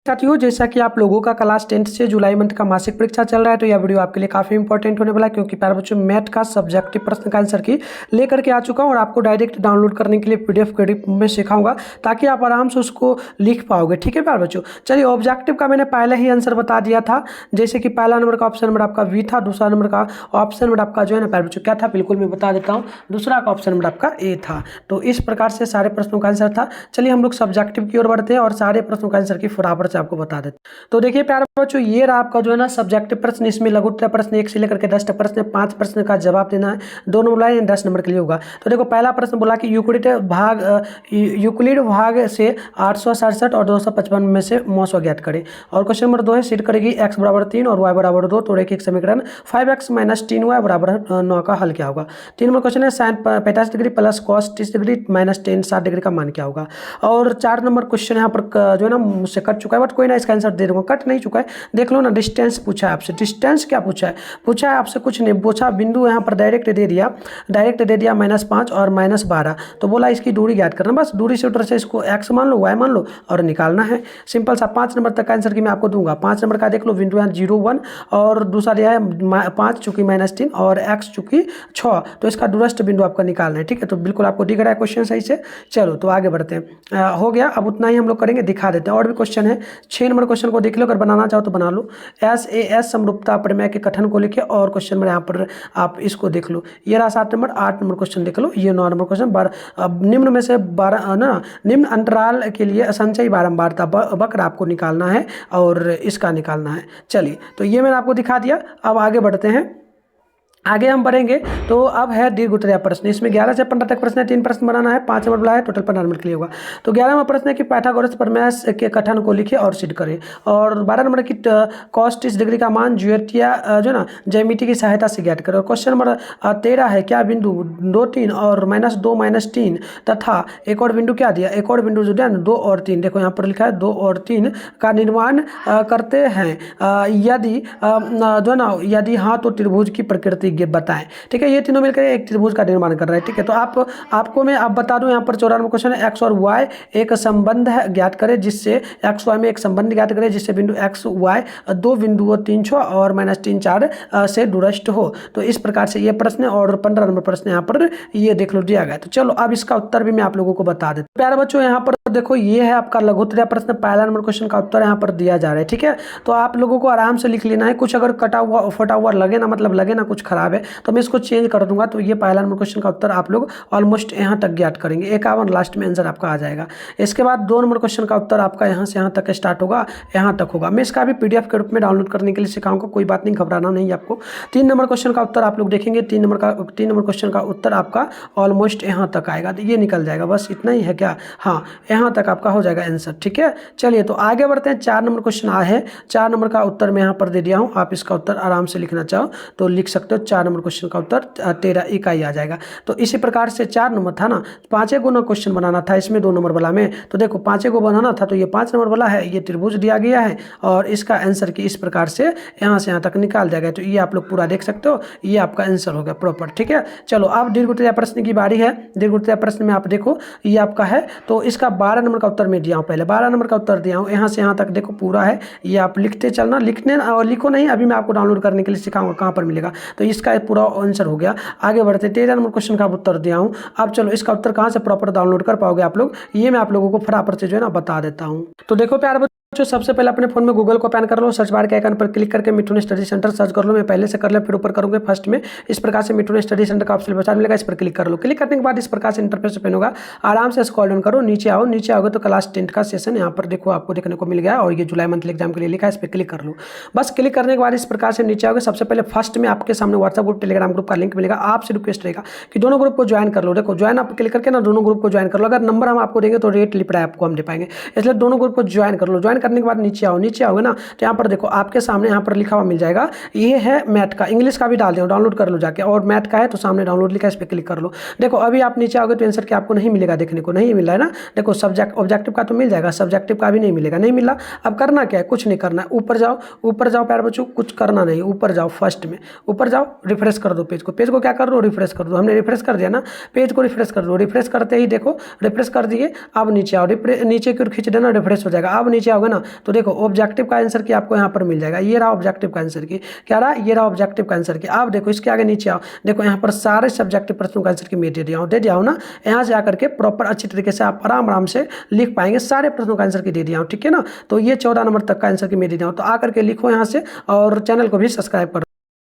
साथियों, जैसा कि आप लोगों का क्लास 10th से जुलाई मंथ का मासिक परीक्षा चल रहा है, तो यह वीडियो आपके लिए काफ़ी इंपॉर्टेंट होने वाला है, क्योंकि प्यारे बच्चों मैथ का सब्जेक्टिव प्रश्न का आंसर की लेकर के आ चुका हूं और आपको डायरेक्ट डाउनलोड करने के लिए पीडीएफ के रूप में सिखाऊंगा, ताकि आप आराम से उसको लिख पाओगे। ठीक है प्यारे बच्चों, चलिए ऑब्जेक्टिव का मैंने पहले ही आंसर बता दिया था। जैसे कि पहला नंबर का ऑप्शन नंबर आपका बी था, दूसरा नंबर का ऑप्शन नंबर आपका जो है ना प्यारे बच्चों क्या था, बिल्कुल मैं बता देता हूँ। दूसरा का ऑप्शन नंबर आपका ए था। तो इस प्रकार से सारे प्रश्नों का आंसर था। चलिए हम लोग सब्जेक्टिव की ओर बढ़ते हैं और सारे प्रश्नों का आंसर की फटाफट से आपको बता देते हैं। तो देखिए प्यारे बच्चों, ये रहा आपका जो है ना सब्जेक्टिव प्रश्न। इसमें लघु उत्तर प्रश्न 1 से लेकर के 10 तक प्रश्न है। 5 प्रश्न का जवाब देना है। दोनों बोला 10 नंबर के लिए होगा। तो देखो पहला प्रश्न बोला कि यूक्लिड भाग से 867 और 255 में से मौसो ज्ञात करें। और क्वेश्चन नंबर 2 है, सीट करेगी x बराबर 3 और y बराबर 2 तो एक समीकरण 5x माइनस 3y बराबर 9 का हल क्या होगा। 3 नंबर क्वेश्चन है, sine 45 degree plus cos 30 degree minus 10 60 degree का मान क्या होगा। और 4 नंबर क्वेश्चन यहाँ पर जो है ना मुझसे कट चुका है, बट कोई ना इसका आंसर दे दूंगा। कट नहीं चुका है, देख लो ना। डिस्टेंस पूछा है आपसे। डिस्टेंस क्या पूछा है? पूछा है आपसे कुछ नहीं, पूछा बिंदु यहाँ पर डायरेक्ट दे दिया -5 और -12। तो बोला इसकी दूरी ज्ञात करना। बस दूरी से उतर से इसको x मान लो, y मान लो और निकालना है। सिंपल सा। 5 नंबर तक का आंसर की मैं आपको दूंगा। 5 नंबर का देख लो, बिंदु यहाँ 0 1 और दूसरा दिया है 5 चूंकि -3 और x चूंकि 6, तो इसका दूरस्थ बिंदु आपका निकालना है। ठीक है, तो बिल्कुल आपको दिख रहा है क्वेश्चन सही से। चलो तो आगे बढ़ते हैं। हो गया, अब उतना ही हम लोग करेंगे, दिखा देते हैं। और भी क्वेश्चन है। 6 नंबर क्वेश्चन को देख लो, अगर बनाना चाहो तो बना लो। SAS समरूपता प्रमेय के कथन को लिखे और क्वेश्चन नंबर यहाँ पर आप इसको देख लो। ये रहा 7 नंबर। 8 नंबर क्वेश्चन देख लो। ये 9 नंबर क्वेश्चन। निम्न में से 12 ना निम्न अंतराल के लिए संचयी बारंबारता वक्र आपको निकालना है और इसका निकालना है। चलिए, तो ये मैंने आपको दिखा दिया। अब आगे बढ़ते हैं। आगे हम बढ़ेंगे तो अब है दीर्घ उत्तरीय प्रश्न। इसमें 11 से 15 तक प्रश्न है। 3 प्रश्न बनाना है। 5 नंबर बोला है, टोटल 15 नंबर के लिए होगा। तो 11वां प्रश्न है कि पाइथागोरस प्रमेय के कथन को लिखे और सिद्ध करें। और 12 नंबर की cos 30 डिग्री का मान ज्योतिया जो ना ज्यामिति की सहायता से ज्ञात करें। और क्वेश्चन नंबर 13 है, क्या बिंदु 2 3 और -2 -3 तथा एक और बिंदु क्या दिया, एक और बिंदु जो दिया 2 और 3, देखो यहाँ पर लिखा है 2 और 3 का निर्माण करते हैं। यदि जो है ना यदि हाँ तो त्रिभुज की प्रकृति बताएं। ठीक है, ये तीनों मिलकर एक त्रिभुज का निर्माण कर रहे हैं। ठीक है, तो आपको मैं अब बता दूं, यहाँ पर 54 क्वेश्चन है, x और y एक संबंध है, ज्ञात करें जिससे x y में एक संबंध ज्ञात करें जिससे बिंदु x y दो बिंदुओं 3 6 और -3 4 से दूरस्थ हो। तो इस प्रकार से ये प्रश्न और 15 नंबर प्रश्न यहाँ पर ये देख लो दिया गया। तो चलो अब इसका उत्तर भी मैं आप लोगों को बता देता हूं। प्यारे बच्चों, यहाँ पर देखो ये है आपका लघु उत्तरीय प्रश्न। पहला नंबर क्वेश्चन का उत्तर यहाँ पर दिया जा रहा है। ठीक है, तो आप लोगों को आराम से लिख लेना है। कुछ अगर कटा हुआ फटा हुआ लगे ना, मतलब लगे ना कुछ खराब है, तो मैं इसको चेंज कर दूंगा। तो ये पहला नंबर क्वेश्चन का उत्तर आप लोग ऑलमोस्ट यहाँ तक ज्ञात करेंगे। 51 लास्ट में आंसर आपका आ जाएगा। इसके बाद 2 नंबर क्वेश्चन का उत्तर आपका यहाँ से यहाँ तक स्टार्ट होगा, यहाँ तक होगा। मैं इसका भी पीडीएफ के रूप में डाउनलोड करने के लिए सिखाऊंगा, कोई बात नहीं, घबराना नहीं आपको। 3 नंबर क्वेश्चन का उत्तर आप लोग देखेंगे। 3 नंबर क्वेश्चन का उत्तर आपका ऑलमोस्ट यहाँ तक आएगा, तो ये निकल जाएगा। बस इतना ही है क्या? हाँ, यहाँ तक आपका हो जाएगा आंसर। ठीक है, चलिए तो आगे बढ़ते हैं। 4 नंबर क्वेश्चन है। 4 नंबर का उत्तर मैं यहाँ पर दे दिया हूँ। आप इसका उत्तर आराम से लिखना चाहो तो लिख सकते हो। 4 नंबर क्वेश्चन का उत्तर 13 इकाई आ जाएगा। तो इसी प्रकार से 4 नंबर था ना, 5 गुना क्वेश्चन बनाना था इसमें 2 नंबर वाला में। तो देखो 5 को बनाना था, तो ये 5 नंबर वाला है, ये त्रिभुज दिया गया है और इसका आंसर की इस प्रकार से यहाँ से यहाँ तक निकाल दिया गया। तो ये आप लोग पूरा देख सकते हो, ये आपका आंसर हो गया प्रॉपर। ठीक है, चलो अब दीर्घ उत्तरीय प्रश्न की बारी है। दीर्घ उत्तरीय प्रश्न में आप देखो ये आपका है, तो इसका 12 नंबर का उत्तर मैं दिया हूँ। पहले 12 नंबर का उत्तर दिया हूँ, यहाँ से यहाँ तक देखो पूरा है। ये आप लिखते चलना, लिखने और लिखो नहीं, अभी मैं आपको डाउनलोड करने के लिए सिखाऊंगा कहाँ पर मिलेगा। तो इसका पूरा आंसर हो गया। आगे बढ़ते 13 नंबर क्वेश्चन का उत्तर दिया हूँ। अब चलो इसका उत्तर कहाँ से प्रॉपर डाउनलोड कर पाओगे आप लोग, ये मैं आप लोगों को फटाफट से जो है ना बता देता हूँ। तो देखो प्यारे बच्चों, सबसे पहले अपने फोन में गूगल को ओपन कर लो, सर्च बार के आइकन पर क्लिक करके मिठुन स्टडी सेंटर सर्च कर लो। मैं पहले से कर लिया, फिर ऊपर करूंगे फर्स्ट में इस प्रकार से मिठुन स्टडी सेंटर का ऑप्शन बचा मिलेगा, इस पर क्लिक कर लो। क्लिक करने के बाद इस प्रकार से इंटरफेस ओपन होगा। आराम से स्क्रॉल डाउन करो, नीचे आओ। नीचे आओगे तो क्लास 10 का सेशन यहाँ पर देखो आपको देखने को मिल गया और ये जुलाई मंथली एग्जाम के लिए लिखा है, इस पर क्लिक कर लो। बस क्लिक करने के बाद इस प्रकार से नीचे आओगे। सबसे पहले फर्स्ट में आपके सामने व्हाट्सएप ग्रुप टेलीग्राम ग्रुप का लिंक मिलेगा। आपसे रिक्वेस्ट रहेगा कि दोनों ग्रुप को ज्वाइन कर लो। देखो ज्वाइन आप क्लिक करके ना दोनों ग्रुप को ज्वाइन कर लो। अगर नंबर हम आपको देंगे तो रेट लिपड़ा आपको हम दे पाएंगे, इसलिए दोनों ग्रुप को ज्वाइन कर लो। ज्वाइन करने के बाद नीचे आओ। नीचे आओगे ना तो यहाँ पर देखो आपके सामने यहाँ पर लिखा हुआ मिल जाएगा, ये है मैथ का। इंग्लिश का भी डाल दो, डाउनलोड कर लो जाके, और मैथ का है तो सामने डाउनलोड लिखा है, इस पर क्लिक कर लो। देखो अभी आप नीचे आओगे तो आंसर क्या आपको नहीं मिलेगा, देखने को नहीं मिल रहा है ना। देखो सब्जेक्ट ऑब्जेक्टिव का तो मिल जाएगा, सब्जेक्टिव का भी नहीं मिलेगा, नहीं मिला। अब करना क्या है, कुछ नहीं करना है, ऊपर जाओ। ऊपर जाओ प्यारे बच्चों, कुछ करना नहीं, ऊपर जाओ। फर्स्ट में ऊपर जाओ, आप रिफ्रेश कर दो पेज को क्या कर दो, रिफ्रेश कर दो। हमने रिफ्रेश कर दिया ना, पेज को रिफ्रेश कर दो। रिफ्रेश करते ही देखो, रिफ्रेश कर दिए, अब नीचे आओ, नीचे की ओर खींच देना, रिफ्रेश हो जाएगा। अब नीचे आओगे ना तो देखो ऑब्जेक्टिव का आंसर की आपको यहाँ पर मिल जाएगा। ये रहा ऑब्जेक्टिव का आंसर की, क्या रहा, ये रहा ऑब्जेक्टिव का आंसर की। अब देखो इसके आगे नीचे आओ, देखो यहाँ पर सारे सब्जेक्टिव प्रश्नों का आंसर की मैं दे दिया हूँ ना। यहाँ से आकर के प्रॉपर अच्छी तरीके से आप आराम से लिख पाएंगे। सारे प्रश्नों का आंसर की दे दिया हूँ, ठीक है ना। तो ये 14 नंबर तक का आंसर की मैं दे दिया हूँ। तो आकर के लिखो यहाँ से और चैनल को भी सब्सक्राइब करो।